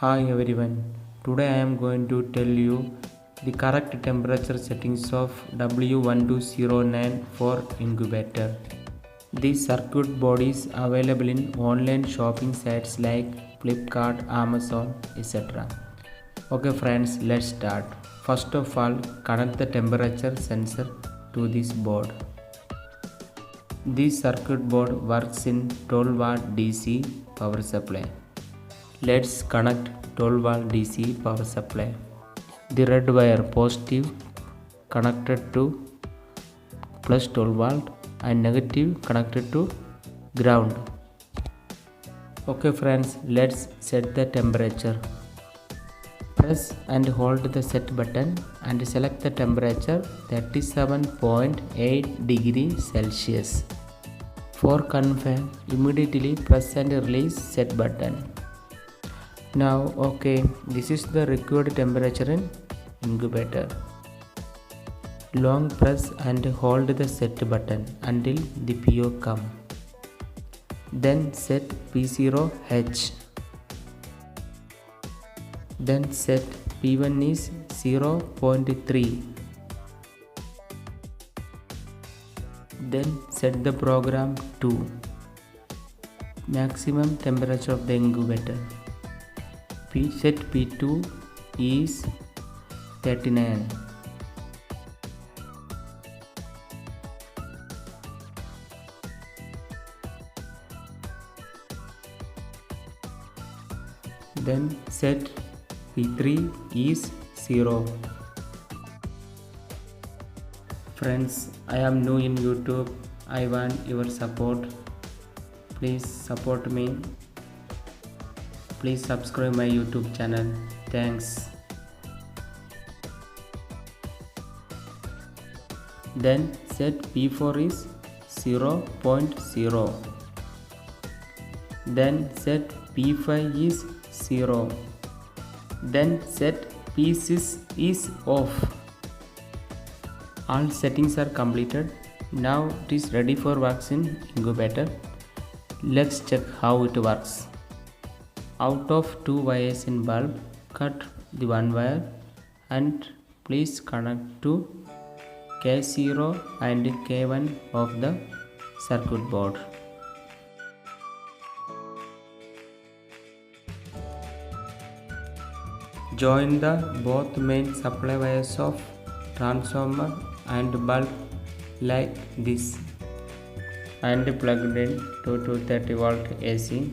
Hi everyone, today I am going to tell you the correct temperature settings of W1209 for incubator. This circuit board is available in online shopping sites like Flipkart, Amazon, etc. Okay friends, let's start. First of all, connect the temperature sensor to this board. This circuit board works in 12 watt DC power supply. Let's connect 12 volt DC power supply. The red wire positive connected to plus 12 volt and negative connected to ground. Okay friends, let's set the temperature. Press and hold the set button and select the temperature 37.8 degrees Celsius. For confirm, immediately press and release set button. Now this is the required temperature in incubator. Long press and hold the set button until the PO come. Then set P0H. Then set P1 is 0.3. Then set the program to maximum temperature of the incubator. Set P2 is 39. Then set P3 is 0. Friends, I am new in YouTube. I want your support. Please support me. Please subscribe my YouTube channel. Thanks. Then set P4 is 0.0. Then set P5 is 0. Then set P6 is off. All settings are completed. Now it is ready for works in incubator. Let's check how it works. Out of 2 wires in bulb, cut the one wire and please connect to K0 and K1 of the circuit board. Join the both main supply wires of transformer and bulb like this and plugged in to 230 volt AC.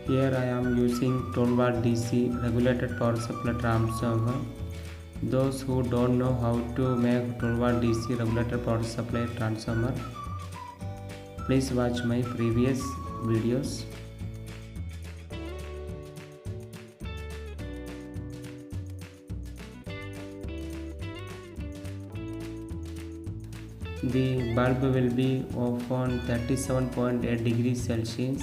Here I am using 12 watt DC regulated power supply transformer. Those who don't know how to make 12 watt DC regulated power supply transformer, please watch my previous videos. The bulb will be off on 37.8 degrees Celsius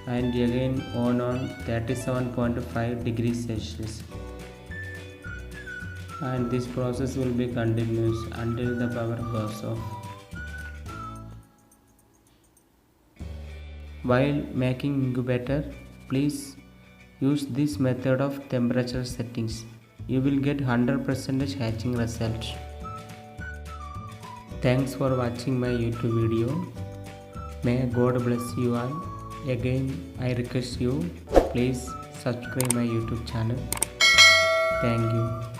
and again on 37.5 degrees Celsius, and this process will be continuous until the power goes off. While making incubator, please use this method of temperature settings. You will get 100% hatching result. Thanks for watching my YouTube video. May God bless you all. Again, I request you, please subscribe my YouTube channel. Thank you.